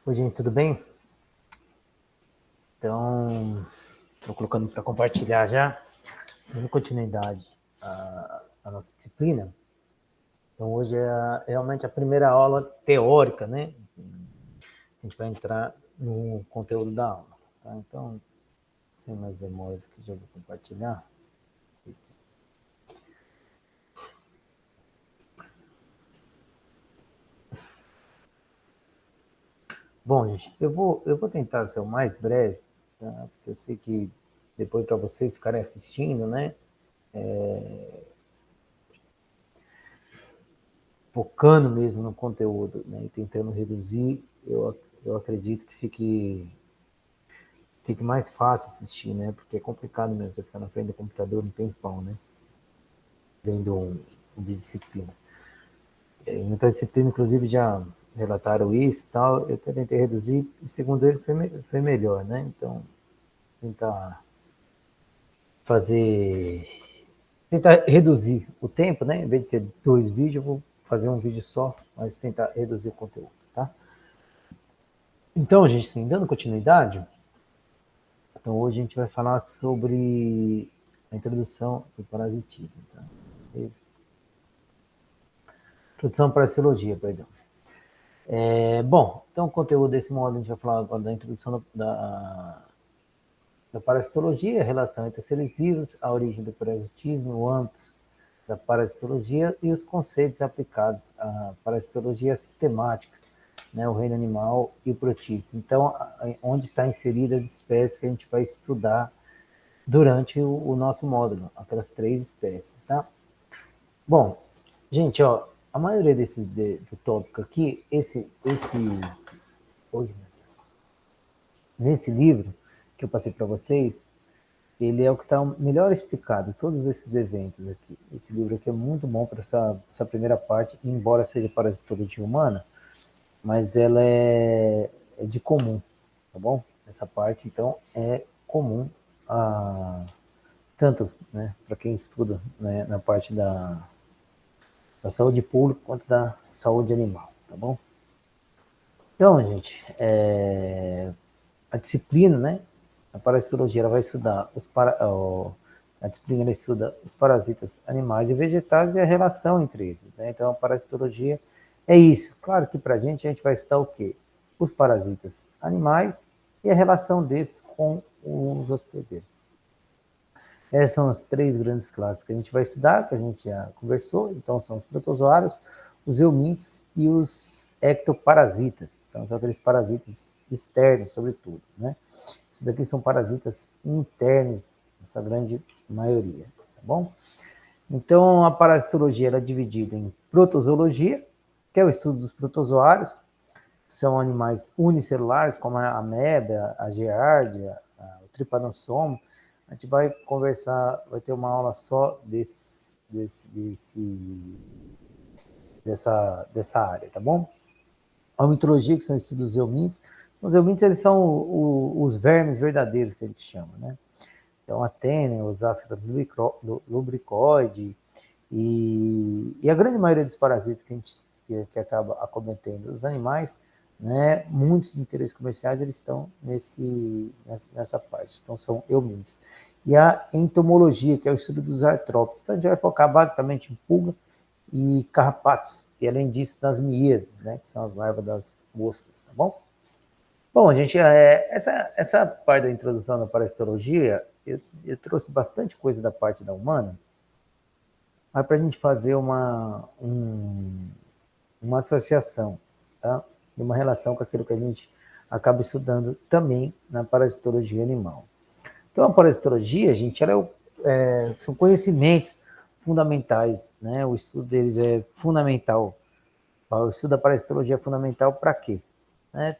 Oi, gente, tudo bem? Então, estou colocando para compartilhar já, dando continuidade à nossa disciplina. Então, hoje é realmente a primeira aula teórica, né? A gente vai entrar no conteúdo da aula. Tá? Então, sem mais demores aqui, já vou compartilhar. Bom, gente, eu vou tentar ser o mais breve, tá? Porque eu sei que depois para vocês ficarem assistindo, né? Focando mesmo no conteúdo, né? E tentando reduzir, eu acredito que fique mais fácil assistir, né? Porque é complicado mesmo você ficar na frente do computador um tempão, né? Vendo um de disciplina. Em muitas disciplinas, inclusive, já relataram isso e tal. Eu tentei reduzir e, segundo eles, foi melhor, né? Então, tentar fazer... Tentar reduzir o tempo, né? Em vez de ser 2 vídeos, eu vou fazer um vídeo só, mas tentar reduzir o conteúdo, tá? Então, gente, assim, dando continuidade, então hoje a gente vai falar sobre a introdução do parasitismo, tá? Introdução à parasitologia, perdão. Bom, então o conteúdo desse módulo a gente vai falar agora da introdução da parasitologia, a relação entre seres vivos, a origem do parasitismo, o âmbito da parasitologia e os conceitos aplicados à parasitologia sistemática, né, o reino animal e o protísteo. Então, onde está inseridas as espécies que a gente vai estudar durante o nosso módulo, aquelas 3 espécies, tá? Bom, gente, ó, a maioria do tópico aqui, hoje, nesse livro que eu passei para vocês, ele é o que está melhor explicado, todos esses eventos aqui. Esse livro aqui é muito bom para essa primeira parte, embora seja parasitologia humana, mas ela é de comum, tá bom? Essa parte, então, é comum a tanto, né, para quem estuda, né, na parte da saúde pública quanto da saúde animal, tá bom? Então, gente, a disciplina, né, a parasitologia, ela vai estudar a disciplina ela estuda os parasitas animais e vegetais e a relação entre eles, né? Então, a parasitologia é isso. Claro que para a gente vai estudar o quê? Os parasitas animais e a relação desses com os hospedeiros. Essas são as 3 grandes classes que a gente vai estudar, que a gente já conversou. Então, são os protozoários, os eumintos e os ectoparasitas. Então, são aqueles parasitas externos, sobretudo, né? Esses aqui são parasitas internos, na sua grande maioria, tá bom? Então, a parasitologia é dividida em protozoologia, que é o estudo dos protozoários, são animais unicelulares, como a ameba, a giardia, o trypanosoma. A gente vai conversar, vai ter uma aula só dessa área, tá bom? A mitologia, que são estudos dos eumintos. Os eumintos, eles são os vermes verdadeiros, que a gente chama, né? Então, a tênia, os ácidos lubricoide e a grande maioria dos parasitas que acaba acometendo os animais, né, muitos interesses comerciais, eles estão nessa parte. Então, são eumintos. E a entomologia, que é o estudo dos artrópodes. Então, a gente vai focar basicamente em pulga e carrapatos, e além disso, nas miíases, né, que são as larvas das moscas, tá bom? Bom, gente, essa parte da introdução da parasitologia, eu trouxe bastante coisa da parte da humana, mas para a gente fazer uma associação, tá? E uma relação com aquilo que a gente acaba estudando também na parasitologia animal. Então, a parasitologia, gente, são conhecimentos fundamentais, né? O estudo deles é fundamental. O estudo da parasitologia é fundamental para quê?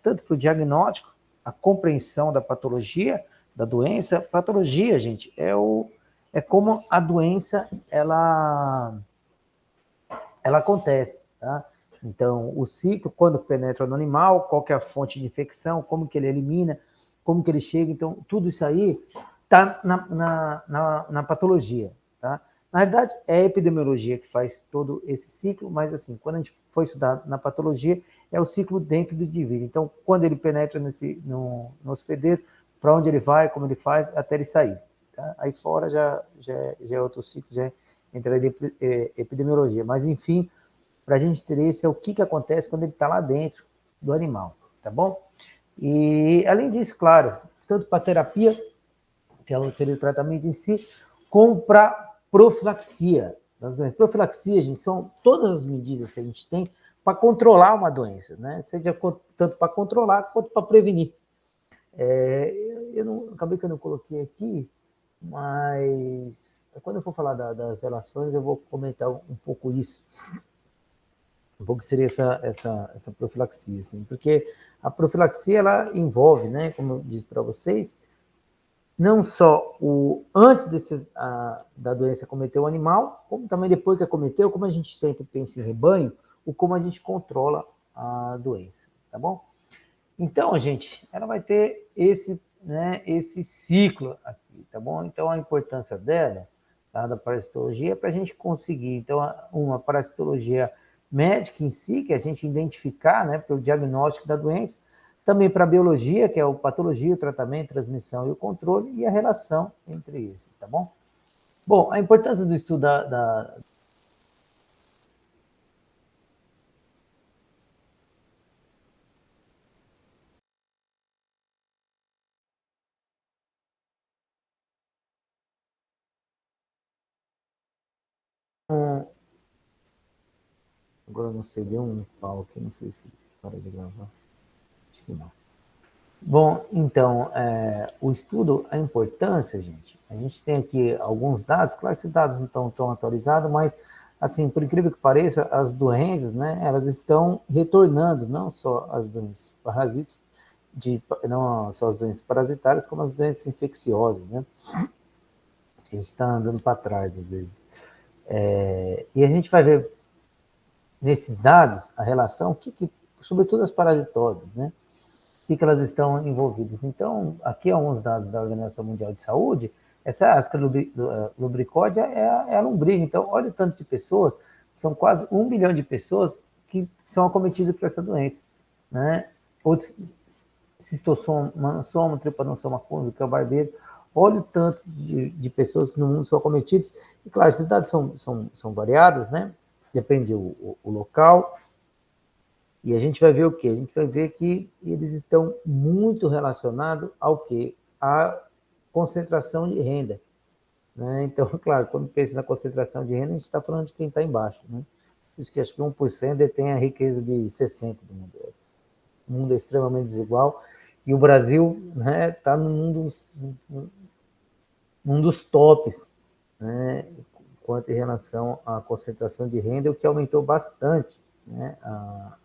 Tanto para o diagnóstico, a compreensão da patologia, da doença. Patologia, gente, é como a doença ela acontece, tá? Então, o ciclo, quando penetra no animal, qual que é a fonte de infecção, como que ele elimina, como que ele chega. Então, tudo isso aí está na patologia, tá? Na verdade, é a epidemiologia que faz todo esse ciclo, mas assim, quando a gente for estudar na patologia, é o ciclo dentro do indivíduo. Então, quando ele penetra no hospedeiro, para onde ele vai, como ele faz, até ele sair. Tá? Aí fora já é outro ciclo, já entra a epidemiologia. Mas, enfim, para a gente ter esse é o que acontece quando ele está lá dentro do animal, tá bom? E, além disso, claro, tanto para terapia, que seria o tratamento em si, como para profilaxia das doenças. Profilaxia, gente, são todas as medidas que a gente tem para controlar uma doença, né? Seja tanto para controlar quanto para prevenir. Acabei que eu não coloquei aqui, mas quando eu for falar das relações, eu vou comentar um pouco isso. Um pouco seria essa profilaxia, assim, porque a profilaxia ela envolve, né, como eu disse para vocês, não só antes da doença acometer o animal, como também depois que acometeu, como a gente sempre pensa em rebanho, o como a gente controla a doença, tá bom? Então, gente, ela vai ter esse ciclo aqui, tá bom? Então, a importância dela, tá, da parasitologia, é para a gente conseguir, então, uma parasitologia médica em si, que a gente identificar, né, para o diagnóstico da doença, também para a biologia, que é a patologia, o tratamento, a transmissão e o controle, e a relação entre esses, tá bom? Bom, a importância do estudo agora eu não sei, deu um pau aqui, não sei se para de gravar, acho que não. Bom, então, o estudo, a importância, gente, a gente tem aqui alguns dados, claro que esses dados não estão tão atualizados, mas, assim, por incrível que pareça, as doenças, né, elas estão retornando, não só as doenças parasitas, não só as doenças parasitárias, como as doenças infecciosas, né, a gente está andando para trás, às vezes. E a gente vai ver nesses dados a relação, sobretudo as parasitoses, né, que elas estão envolvidas. Então, aqui alguns dados da Organização Mundial de Saúde, essa asca lubricódia é a lombriga. Então, olha o tanto de pessoas, são quase 1 bilhão de pessoas que são acometidas por essa doença, né? Outros, cistossoma, trypanosoma conjunto, que é o barbeiro. Olha o tanto de pessoas que no mundo são acometidas. E, claro, esses dados são variados, né? Depende o local. E a gente vai ver o quê? A gente vai ver que eles estão muito relacionados ao quê? À concentração de renda. Né? Então, claro, quando pensa na concentração de renda, a gente está falando de quem está embaixo. Né? Por isso que acho que 1% detém a riqueza de 60% do mundo. O mundo é extremamente desigual e o Brasil está, né, tá num dos tops, né, quanto em relação à concentração de renda, o que aumentou bastante, né,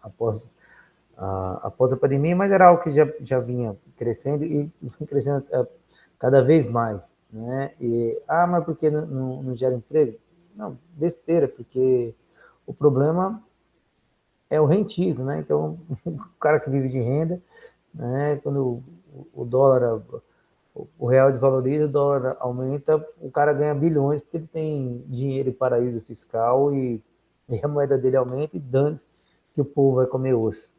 após a pandemia, mas era algo que já vinha crescendo e crescendo cada vez mais. Né? Mas por que não gera emprego? Não, besteira, porque o problema é o rentido. Né? Então, o cara que vive de renda, né, quando o dólar, o real desvaloriza, o dólar aumenta, o cara ganha bilhões porque ele tem dinheiro em paraíso fiscal e a moeda dele aumenta e dane-se que o povo vai comer osso.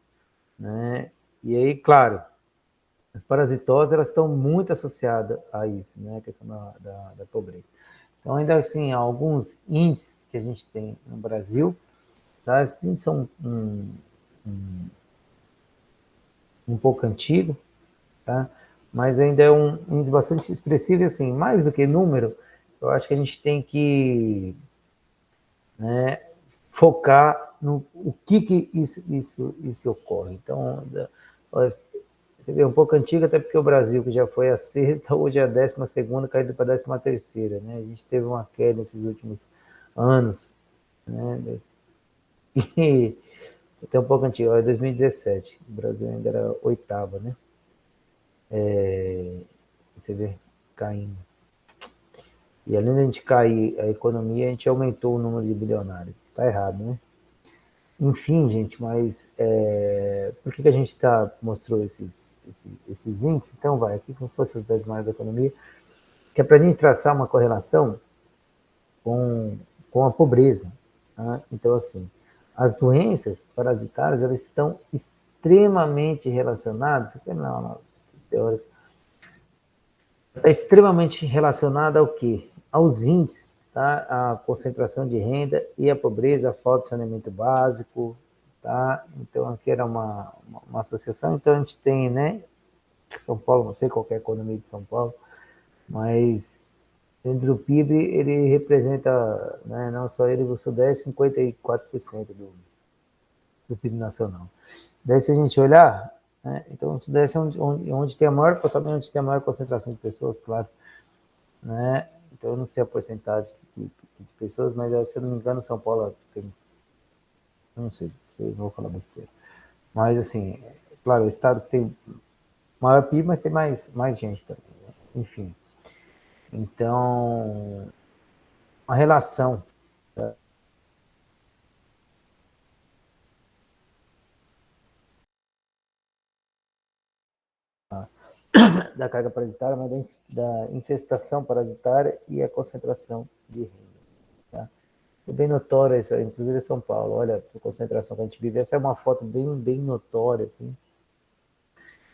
Né? E aí, claro, as parasitoses elas estão muito associadas a isso, né? A questão da pobreza. Então, ainda assim, há alguns índices que a gente tem no Brasil, tá? Esses índices são um pouco antigo, tá? Mas ainda é um índice bastante expressivo e, assim, mais do que número, eu acho que a gente tem que, né, focar no o que isso ocorre. Então, você vê, um pouco antiga, até porque o Brasil, que já foi a sexta, hoje é a 12ª, caindo para a 13ª, né? A gente teve uma queda nesses últimos anos, né? E até um pouco antiga, é 2017, o Brasil ainda era oitava, né? Você vê, caindo. E além de a gente cair a economia, a gente aumentou o número de bilionários. Tá errado, né? Enfim, gente, mas por que a gente mostrou esses índices? Então, vai aqui como se fossem os 10 maiores da economia, que é para a gente traçar uma correlação com, com a pobreza. Tá? Então, assim, as doenças parasitárias, elas estão extremamente relacionadas, não, está extremamente relacionada ao quê? Aos índices, tá? A concentração de renda e a pobreza, a falta de saneamento básico, tá? Então, aqui era uma associação, então a gente tem, né, São Paulo, não sei qual é a economia de São Paulo, mas dentro do PIB ele representa, né, não só ele, o Sudeste, 54% do PIB nacional. Daí se a gente olhar, né, então o Sudeste é onde tem a maior, também onde tem a maior concentração de pessoas, claro, né? Então eu não sei a porcentagem de pessoas, mas se eu não me engano, São Paulo tem, eu não sei, não vou falar besteira. Mas assim, claro, o estado tem maior PIB, mas tem mais gente também, né? Enfim. Então, a relação da carga parasitária, mas da infestação parasitária e a concentração de renda. Tá? É bem notória isso, inclusive em São Paulo. Olha a concentração que a gente vive. Essa é uma foto bem notória, assim,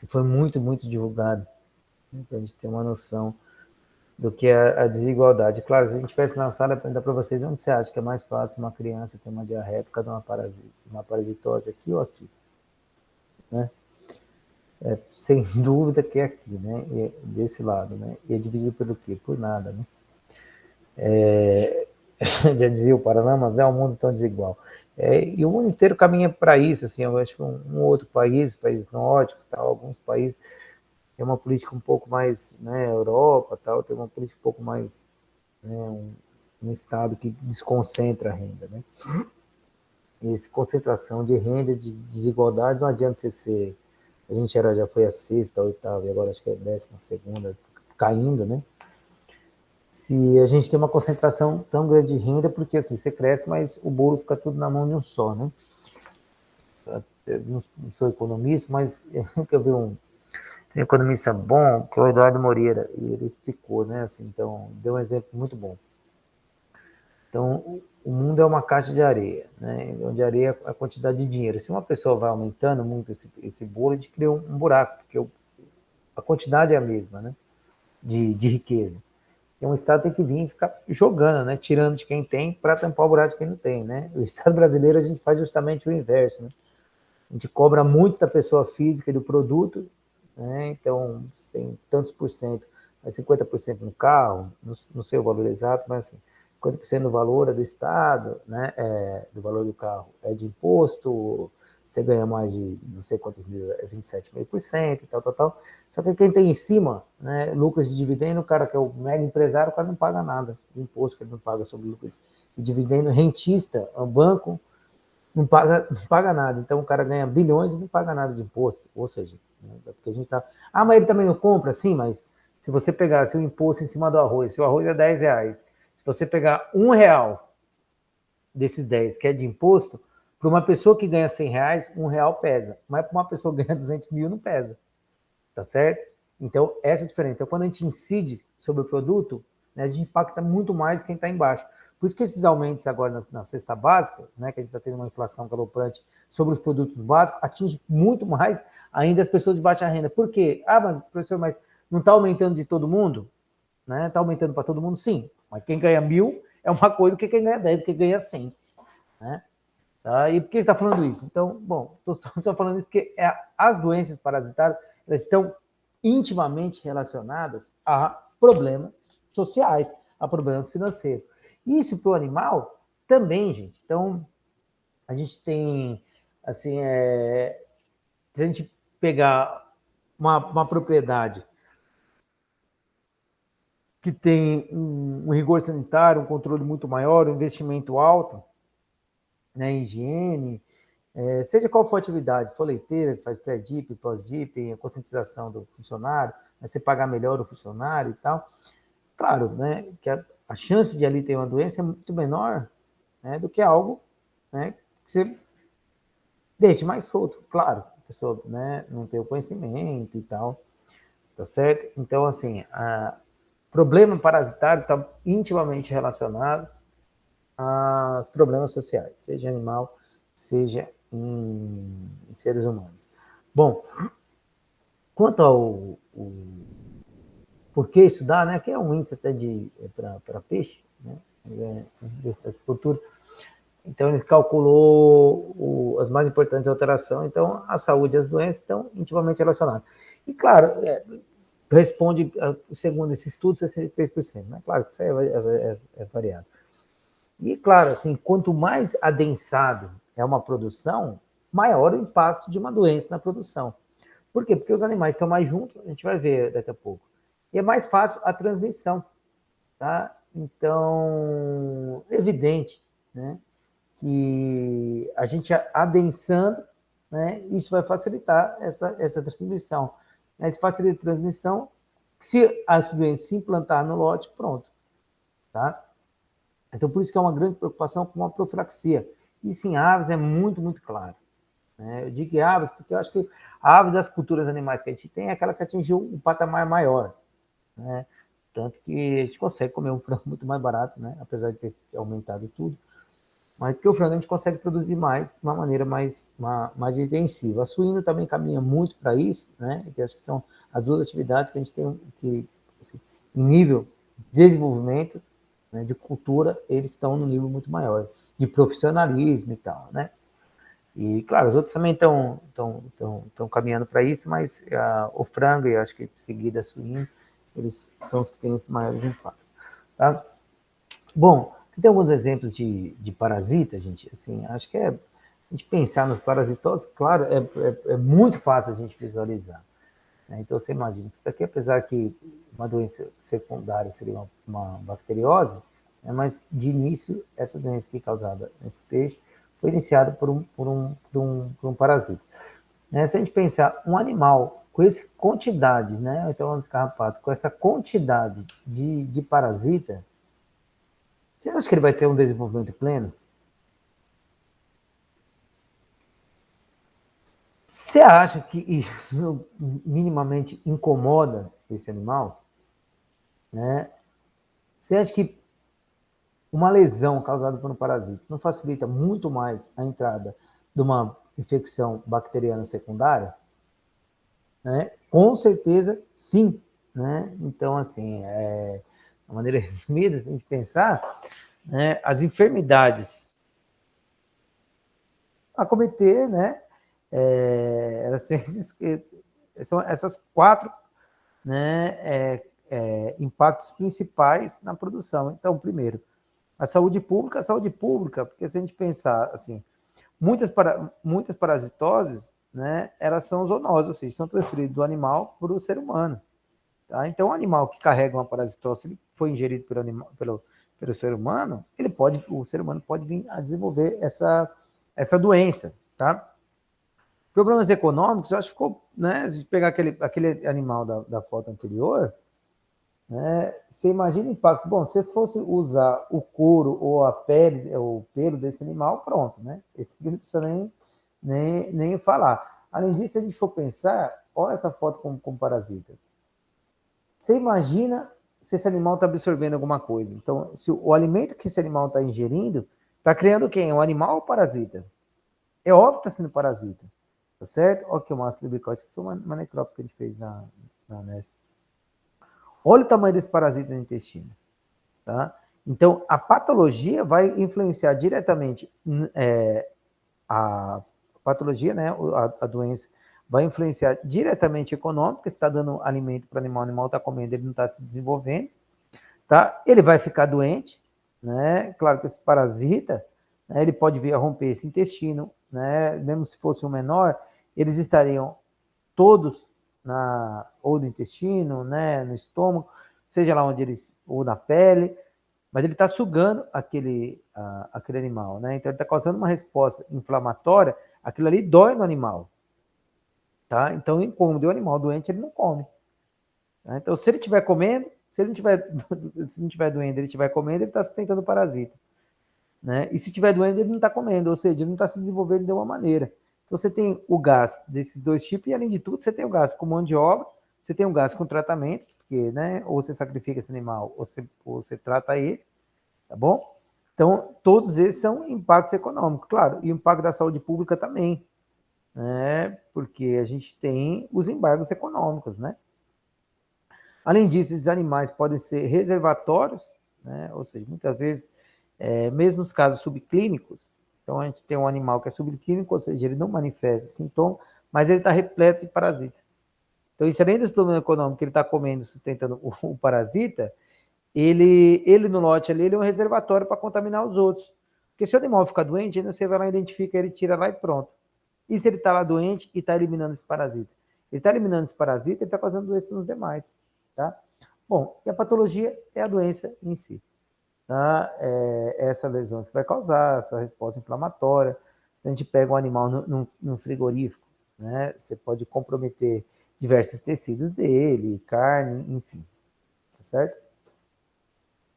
e foi muito divulgado, né, para a gente ter uma noção do que é a desigualdade. Claro, se a gente tivesse na sala, perguntar para vocês onde você acha que é mais fácil uma criança ter uma diarreia por causa de uma parasitose, aqui ou aqui, né? Sem dúvida que é aqui, né? E desse lado, né? E é dividido pelo quê? Por nada, né? Já dizia o Paraná, mas é um mundo tão desigual. E o mundo inteiro caminha para isso, assim, eu acho que um outro país, países nórdicos, tal, alguns países tem uma política um pouco mais, né, Europa, tal, tem uma política um pouco mais, né, um estado que desconcentra a renda, né? E essa concentração de renda, de desigualdade, não adianta você ser, a gente já foi a sexta, a oitava, e agora acho que é a 12ª, caindo, né? Se a gente tem uma concentração tão grande de renda, porque assim, você cresce, mas o bolo fica tudo na mão de um só, né? Eu não sou economista, mas eu vi um economista bom, que é o Eduardo Moreira, e ele explicou, né? Assim, então, deu um exemplo muito bom. Então, o mundo é uma caixa de areia, né? Onde a areia é a quantidade de dinheiro. Se uma pessoa vai aumentando muito esse bolo, a gente cria um buraco, porque a quantidade é a mesma, né? De riqueza. Então, o Estado tem que vir e ficar jogando, né? Tirando de quem tem para tampar o buraco de quem não tem, né? O Estado brasileiro, a gente faz justamente o inverso, né? A gente cobra muito da pessoa física e do produto, né? Então, você tem tantos por cento, mas 50% no carro, não sei o valor exato, mas assim, 50% do valor é do Estado, né? Do valor do carro é de imposto, você ganha mais de não sei quantos mil, é 27,5% e tal. Só que quem tem em cima, né, lucros de dividendo, o cara que é o mega empresário, o cara não paga nada, o imposto que ele não paga sobre lucros de dividendo, rentista, o banco, não paga nada. Então o cara ganha bilhões e não paga nada de imposto. Ou seja, né, porque a gente tá. Ah, mas ele também não compra? Sim, mas se você pegar seu imposto em cima do arroz, se o arroz é R$ 10, se você pegar R$ 1 desses 10 que é de imposto, para uma pessoa que ganha R$ 100, R$ 1 pesa. Mas para uma pessoa que ganha 200 mil não pesa. Tá certo? Então, essa é a diferença. Então, quando a gente incide sobre o produto, né, a gente impacta muito mais quem está embaixo. Por isso que esses aumentos agora na cesta básica, né, que a gente está tendo uma inflação galopante sobre os produtos básicos, atinge muito mais ainda as pessoas de baixa renda. Por quê? Ah, mas, professor, mas não está aumentando de todo mundo? Né? Está aumentando para todo mundo? Sim. Mas quem ganha 1.000 é uma coisa do que quem ganha 10, do que ganha 100. Né? Tá? E por que ele está falando isso? Então, bom, estou só falando isso porque as doenças parasitárias elas estão intimamente relacionadas a problemas sociais, a problemas financeiros. Isso para o animal também, gente. Então, a gente tem, assim, se a gente pegar uma propriedade que tem um rigor sanitário, um controle muito maior, um investimento alto, né, em higiene, seja qual for a atividade, se for leiteira, que faz pré-dip, pós-dip, a conscientização do funcionário, né, você pagar melhor o funcionário e tal. Claro, né, que a chance de ali ter uma doença é muito menor, né, do que algo, né, que você deixe mais solto. Claro, a pessoa, né, não tem o conhecimento e tal, tá certo? Então, assim, problema parasitário está intimamente relacionado os problemas sociais, seja animal, seja em seres humanos. Bom, quanto ao por que estudar, né, que é um índice até para peixe, né, de cultura. Então, ele calculou as mais importantes alterações. Então, a saúde e as doenças estão intimamente relacionadas. E, claro, responde, segundo esse estudo, 63%. Né? Claro que isso é variado. E, claro, assim, quanto mais adensado é uma produção, maior o impacto de uma doença na produção. Por quê? Porque os animais estão mais juntos, a gente vai ver daqui a pouco. E é mais fácil a transmissão. Tá? Então, é evidente, né, que a gente adensando, né, isso vai facilitar essa transmissão. Né? Se facilita a transmissão, se a doença se implantar no lote, pronto. Tá? Então, por isso que é uma grande preocupação com a profilaxia. Isso em aves é muito, muito claro. Né? Eu digo aves porque eu acho que a ave das culturas animais que a gente tem é aquela que atingiu um patamar maior. Né? Tanto que a gente consegue comer um frango muito mais barato, né? Apesar de ter aumentado tudo. Mas porque o frango a gente consegue produzir mais, de uma maneira mais intensiva. A suíno também caminha muito para isso, né? Que acho que são as duas atividades que a gente tem que, assim, em nível de desenvolvimento, né, de cultura, eles estão no nível muito maior, de profissionalismo e tal, né? E, claro, os outros também estão caminhando para isso, mas o frango e acho que seguida a suíno, eles são os que têm esse maiores impactos. Tá? Bom, aqui tem alguns exemplos de parasitas, gente. Assim, acho que a gente pensar nos parasitoses, claro, é muito fácil a gente visualizar. Né? Então, você imagina que isso daqui, apesar que uma doença secundária seria uma bacteriose, né? Mas de início, essa doença que é causada nesse peixe foi iniciada por um parasita. Né? Se a gente pensar um animal com essa quantidade, né? Então, um escarrapato, com essa quantidade de parasita, você acha que ele vai ter um desenvolvimento pleno? Você acha que isso minimamente incomoda esse animal? Né? Você acha que uma lesão causada por um parasita não facilita muito mais a entrada de uma infecção bacteriana secundária? Né? Com certeza, sim. Né? Então, assim, a maneira resumida, se a gente pensar, né, as enfermidades a cometer, né, são essas quatro, né, impactos principais na produção. Então, primeiro, a saúde pública, porque se a gente pensar assim, muitas parasitoses, né, elas são zoonoses, ou seja, são transferidas do animal para o ser humano. Tá? Então, o animal que carrega uma parasitose, se ele foi ingerido pelo ser humano, o ser humano pode vir a desenvolver essa doença. Tá? Problemas econômicos, eu acho que ficou, né, se pegar aquele animal da foto anterior, né, você imagina o impacto. Bom, se fosse usar o couro ou a pele, ou o pelo desse animal, pronto, né? Esse aqui não precisa nem falar. Além disso, se a gente for pensar, olha essa foto como parasita. Você imagina se esse animal está absorvendo alguma coisa. Então, se o alimento que esse animal está ingerindo, está criando quem? O animal ou o parasita? É óbvio que está sendo parasita. Tá certo? Olha aqui o mastro libicóide, que foi uma necrópsia que a gente fez na Unesp. Olha o tamanho desse parasita no intestino. Tá? Então, a patologia vai influenciar diretamente a patologia, né, a doença, vai influenciar diretamente econômica, se está dando alimento para o animal está comendo, ele não está se desenvolvendo, tá? Ele vai ficar doente, né? Claro que esse parasita, né, ele pode vir a romper esse intestino, né? Mesmo se fosse um menor, eles estariam todos ou no intestino, né, no estômago, seja lá onde eles, ou na pele, mas ele está sugando aquele animal, né? Então ele está causando uma resposta inflamatória, aquilo ali dói no animal, tá? Então, como o animal doente, ele não come. Tá? Então, se ele estiver comendo, se ele não tiver doendo, ele estiver comendo, ele está sustentando o parasita. Né? E se estiver doendo, ele não está comendo, ou seja, ele não está se desenvolvendo de uma maneira. Então, você tem o gasto desses dois tipos, e além de tudo, você tem o gasto com mão de obra, você tem o gasto com tratamento, porque, né, ou você sacrifica esse animal, ou você trata ele, tá bom? Então, todos esses são impactos econômicos, claro, e o impacto da saúde pública também, né? Porque a gente tem os embargos econômicos, né? Além disso, esses animais podem ser reservatórios, né? Ou seja, muitas vezes, mesmo nos casos subclínicos, então a gente tem um animal que é subclínico, ou seja, ele não manifesta sintoma, mas ele está repleto de parasita. Então, isso além dos problemas econômicos que ele está comendo, sustentando o parasita, ele no lote ali, ele é um reservatório para contaminar os outros. Porque se o animal ficar doente, ainda você vai lá, identifica ele, tira lá e pronto. E se ele está lá doente e está eliminando esse parasita? Ele está eliminando esse parasita, ele está causando doença nos demais. Tá? Bom, e a patologia é a doença em si. Tá? Essa lesão que vai causar, essa resposta inflamatória. Se a gente pega um animal num frigorífico, né, você pode comprometer diversos tecidos dele, carne, enfim. Tá certo?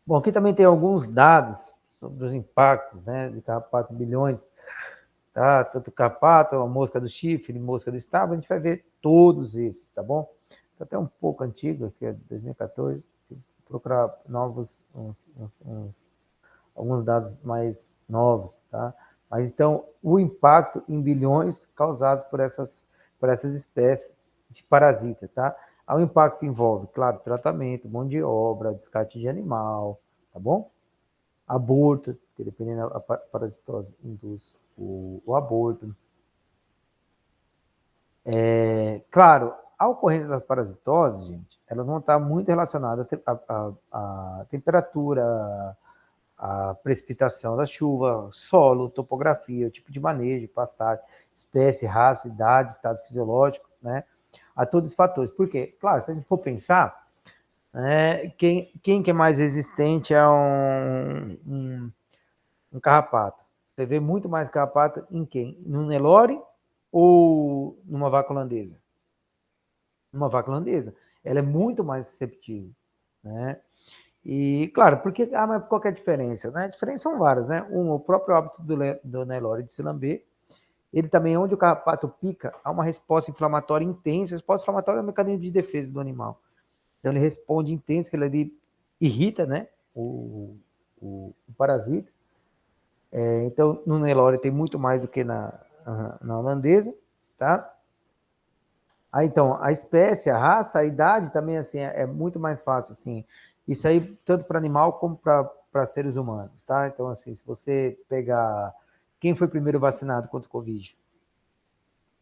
Bom, aqui também tem alguns dados sobre os impactos, né, de carrapato em bilhões, tá? Tanto carrapato, a mosca do chifre, mosca do estábulo, a gente vai ver todos esses, tá bom? Tá até um pouco antigo, aqui é 2014, procurar alguns dados mais novos, tá? Mas então, o impacto em bilhões causados por essas espécies de parasita, tá? O impacto envolve, claro, tratamento, mão de obra, descarte de animal, tá bom? Aborto, que dependendo da parasitose induz o aborto. Claro, a ocorrência das parasitoses, gente, ela não está muito relacionada à temperatura, à precipitação da chuva, solo, topografia, o tipo de manejo, pastagem, espécie, raça, idade, estado fisiológico, né? A todos os fatores. Por quê? Claro, se a gente for pensar, quem que é mais resistente a um carrapato? Você vê muito mais carrapato em quem? No Nelore ou numa vaca holandesa? Numa vaca holandesa. Ela é muito mais susceptível, né? E, claro, porque, mas qual que é a diferença? Né? A diferença são várias, né? O próprio hábito do Nelore de se lamber, ele também, onde o carrapato pica, há uma resposta inflamatória intensa. A resposta inflamatória é um mecanismo de defesa do animal. Então, ele responde intenso, que ele ali irrita, né? O parasita. Então, no Nelore tem muito mais do que na holandesa, tá? Então, a espécie, a raça, a idade também, assim, é muito mais fácil, assim. Isso aí, tanto para animal como para seres humanos, tá? Então, assim, se você pegar quem foi primeiro vacinado contra o Covid,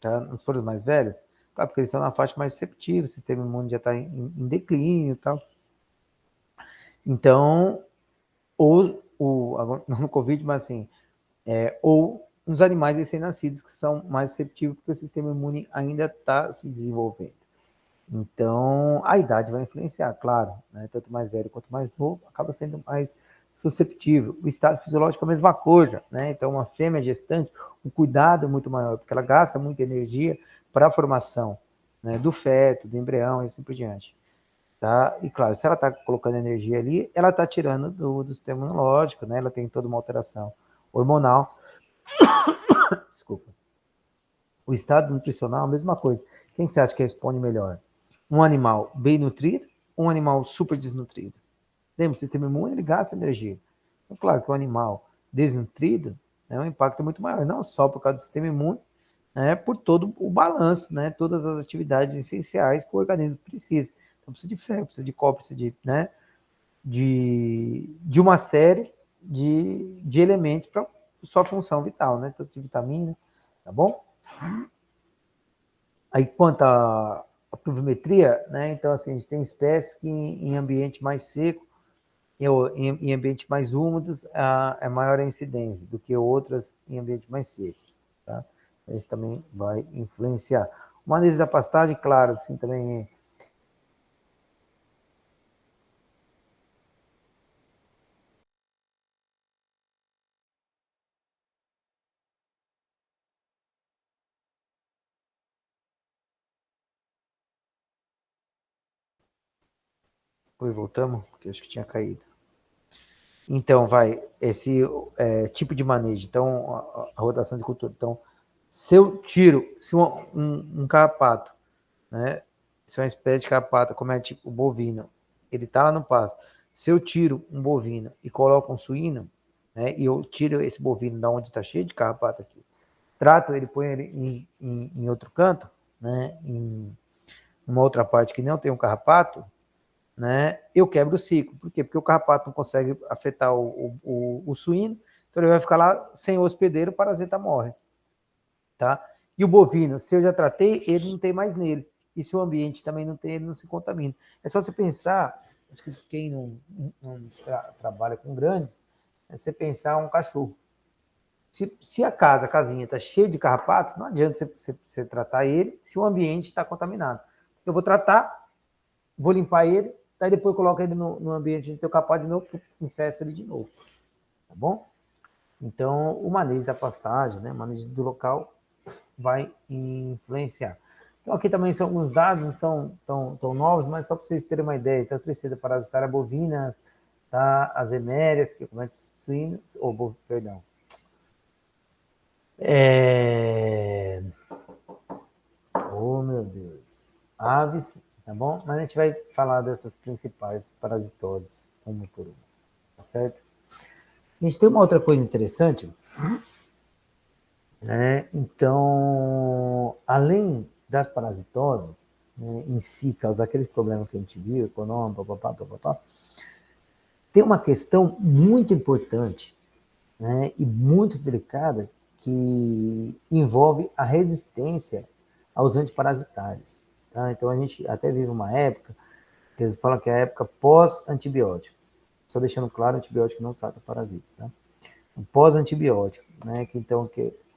tá? Os foram os mais velhos, tá? Porque eles estão na faixa mais receptiva, o sistema imune já está em declínio e tal. Então, agora, não no Covid, mas assim, ou nos animais recém-nascidos, que são mais susceptíveis, porque o sistema imune ainda está se desenvolvendo. Então, a idade vai influenciar, claro, né? Tanto mais velho quanto mais novo, acaba sendo mais susceptível. O estado fisiológico é a mesma coisa, né? Então, uma fêmea gestante, o cuidado é muito maior, porque ela gasta muita energia para a formação, né, do feto, do embrião e assim por diante. Tá? E claro, se ela está colocando energia ali, ela está tirando do sistema imunológico, né? Ela tem toda uma alteração hormonal. Desculpa. O estado nutricional, a mesma coisa. Quem que você acha que responde melhor? Um animal bem nutrido ou um animal super desnutrido? Lembra, o sistema imune ele gasta energia. Então, claro que o animal desnutrido, né, o impacto é muito maior, não só por causa do sistema imune, né, por todo o balanço, né, todas as atividades essenciais que o organismo precisa. Então, precisa de ferro, precisa de cobre, precisa de uma série de elementos para sua função vital, né, tanto de vitamina, tá bom? Aí, quanto à pluviometria, né, então, assim, a gente tem espécies que em ambiente mais seco, em ambientes mais úmidos, é maior a incidência do que outras em ambiente mais seco. Tá? Isso também vai influenciar. Uma análise da pastagem, claro, assim, também. Oi, voltamos, porque acho que tinha caído. Então, esse tipo de manejo, então, a rotação de cultura. Então, se eu tiro, se um carrapato, né, se uma espécie de carrapato, como é tipo o bovino, ele está lá no pasto, se eu tiro um bovino e coloco um suíno, né, e eu tiro esse bovino da onde está cheio de carrapato aqui, trato ele, ponho ele em outro canto, né, em uma outra parte que não tem um carrapato, né, eu quebro o ciclo. Por quê? Porque o carrapato não consegue afetar o suíno, então ele vai ficar lá sem hospedeiro, o parasita morre. Tá? E o bovino, se eu já tratei, ele não tem mais nele. E se o ambiente também não tem, ele não se contamina. É só você pensar, acho que quem não trabalha com grandes, é você pensar um cachorro. Se a casinha está cheia de carrapatos, não adianta você tratar ele se o ambiente está contaminado. Eu vou tratar, vou limpar ele, daí depois eu coloco ele no ambiente de ter o carrapato de novo, infesta ele de novo. Tá bom? Então, o manejo da pastagem, né, o manejo do local, vai influenciar. Então, aqui também são alguns dados, não são tão novos, mas só para vocês terem uma ideia. Então, a tricida parasitária bovina, tá? As emérias, que comete suínos, perdão. Oh, meu Deus. Aves, tá bom? Mas a gente vai falar dessas principais parasitoses, uma por uma, tá certo? A gente tem uma outra coisa interessante, né? Então, além das parasitoses, né, em si, causar aqueles problemas que a gente viu, econômico, papapá, tem uma questão muito importante, né, e muito delicada que envolve a resistência aos antiparasitários. Tá? Então, a gente até vive uma época que eles falam que é a época pós-antibiótico. Só deixando claro, antibiótico não trata parasita. Tá? Pós-antibiótico, né? Que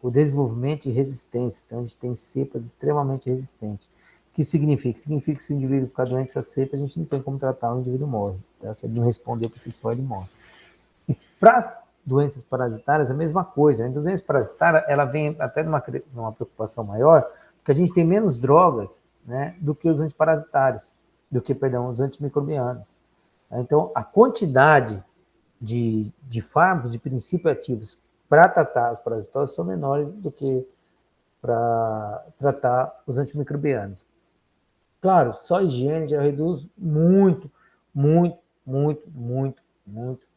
o desenvolvimento de resistência. Então, a gente tem cepas extremamente resistentes. O que significa? Significa que se o indivíduo ficar doente dessa cepa, a gente não tem como tratar, o indivíduo morre. Tá? Se ele não responder por si só, ele morre. E para as doenças parasitárias, a mesma coisa. A doença parasitária, ela vem até numa preocupação maior, porque a gente tem menos drogas, né, do que os antiparasitários, os antimicrobianos. Então, a quantidade de fármacos, de princípios ativos para tratar as parasitoses são menores do que para tratar os antimicrobianos. Claro, só a higiene já reduz muito, muito, muito, muito, muito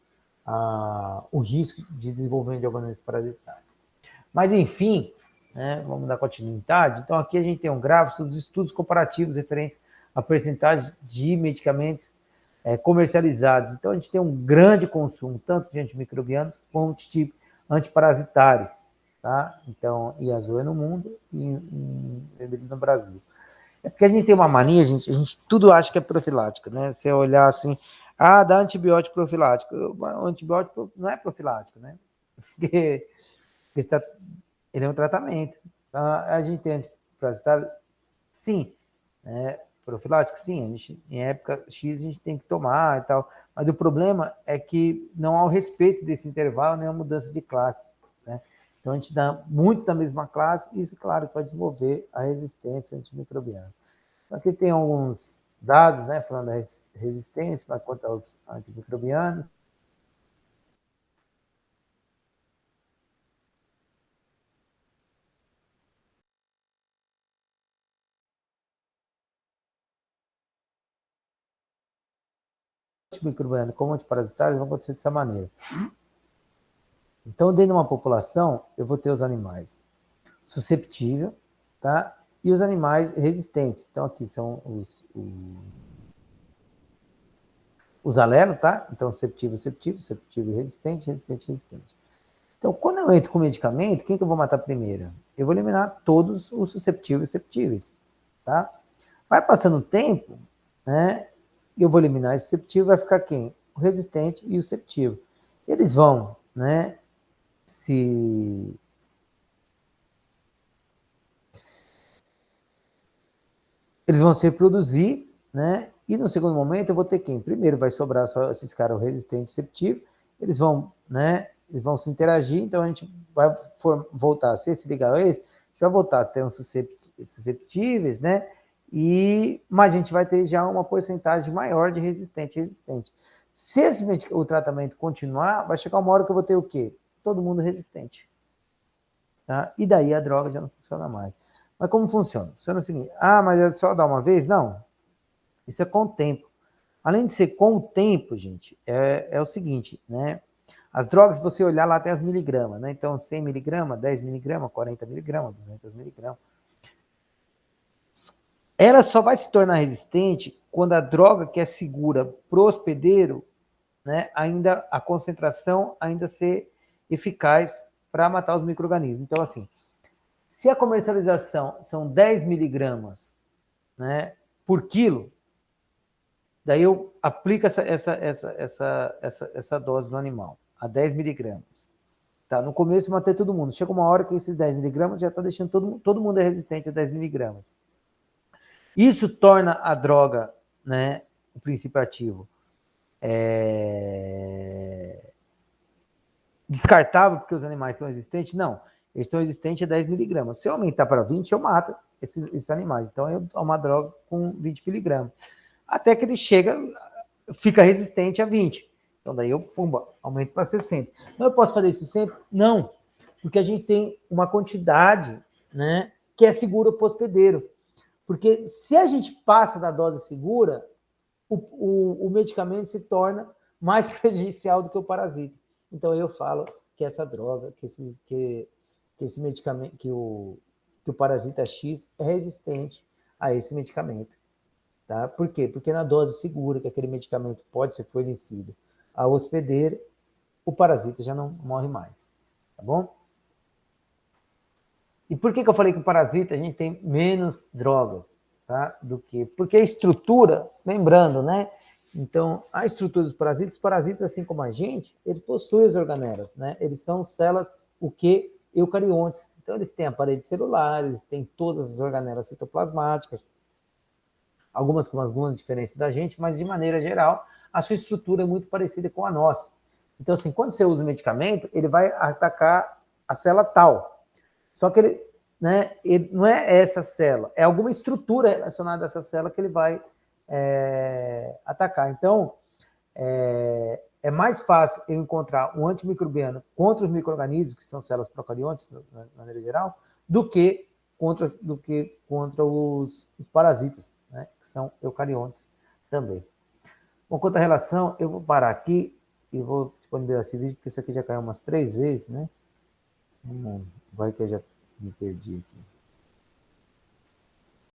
o risco de desenvolvimento de organismos parasitários. Mas, enfim, né, vamos dar continuidade. Então, aqui a gente tem um gráfico dos estudos comparativos referentes à percentagem de medicamentos comercializados. Então, a gente tem um grande consumo, tanto de antimicrobianos quanto de antiparasitários. Tá? Então, e azul é no mundo e vermelho no Brasil. É porque a gente tem uma mania, a gente tudo acha que é profilático, né? Se olhar assim, dá antibiótico profilático. O antibiótico não é profilático, né? Porque ele é um tratamento. Então, a gente tem antiparasitário, sim, né? Profilático, sim, em época X a gente tem que tomar e tal, mas o problema é que não há o respeito desse intervalo, nem a mudança de classe, né? Então a gente dá muito da mesma classe, e isso, claro, pode desenvolver a resistência antimicrobiana. Então, aqui tem alguns dados, né, falando da resistência quanto aos antimicrobianos. Antimicrobiano como antiparasitários vão acontecer dessa maneira. Então, dentro de uma população, eu vou ter os animais susceptíveis, tá? E os animais resistentes. Então, aqui são os alelos, tá? Então, susceptível, susceptível, resistente, resistente, resistente. Então, quando eu entro com medicamento, quem que eu vou matar primeiro? Eu vou eliminar todos os susceptíveis, tá? Vai passando o tempo, né? Eu vou eliminar o susceptível, vai ficar quem? O resistente e o susceptível. Eles vão, né? Eles vão se reproduzir, né? E no segundo momento eu vou ter quem? Primeiro vai sobrar só esses caras resistentes e susceptíveis, eles vão, né? Eles vão se interagir, então a gente vai voltar, se esse ligar a esse, a gente vai voltar a ter uns susceptíveis, né? Mas a gente vai ter já uma porcentagem maior de resistente. Se o tratamento continuar, vai chegar uma hora que eu vou ter o quê? Todo mundo resistente. Tá? E daí a droga já não funciona mais. Mas como funciona? Funciona o seguinte, mas é só dar uma vez? Não. Isso é com o tempo. Além de ser com o tempo, gente, é o seguinte, né? As drogas, se você olhar lá, tem as miligramas, né? Então, 100 miligramas, 10 miligramas, 40 miligramas, 200 miligramas. Ela só vai se tornar resistente quando a droga que é segura para o hospedeiro, né, ainda a concentração ainda ser eficaz para matar os micro-organismos. Então, assim, se a comercialização são 10 miligramas, né, por quilo, daí eu aplico essa dose no animal, a 10 miligramas. Tá, no começo eu matei todo mundo. Chega uma hora que esses 10 miligramas já está deixando todo mundo é resistente a 10 miligramas. Isso torna a droga, né, o princípio ativo, descartável porque os animais são resistentes? Não, eles são resistentes a 10 miligramas. Se eu aumentar para 20, eu mato esses animais. Então eu tomo uma droga com 20 miligramas. Até que ele fica resistente a 20. Então daí eu, pumba, aumento para 60. Mas eu posso fazer isso sempre? Não, porque a gente tem uma quantidade, né, que é segura para o hospedeiro. Porque se a gente passa da dose segura, o medicamento se torna mais prejudicial do que o parasita. Então eu falo que essa droga, que esse medicamento, que o parasita X é resistente a esse medicamento. Tá? Por quê? Porque na dose segura que aquele medicamento pode ser fornecido ao hospedeiro, o parasita já não morre mais. Tá bom? E por que eu falei que o parasita a gente tem menos drogas, tá? Do que... Porque a estrutura, lembrando, né? Então, a estrutura dos parasitas, os parasitas, assim como a gente, eles possuem as organelas, né? Eles são células, o que? Eucariontes. Então, eles têm a parede celular, eles têm todas as organelas citoplasmáticas, algumas com algumas diferenças da gente, mas, de maneira geral, a sua estrutura é muito parecida com a nossa. Então, assim, quando você usa o medicamento, ele vai atacar a célula tal. Só que ele não é essa célula, é alguma estrutura relacionada a essa célula que ele vai atacar. Então, é mais fácil eu encontrar um antimicrobiano contra os micro-organismos, que são células procariontes, de maneira geral, do que contra os parasitas, né, que são eucariontes também. Bom, quanto à relação, eu vou parar aqui e vou disponibilizar esse vídeo, porque isso aqui já caiu umas 3 vezes, né? Vai que eu já me perdi aqui.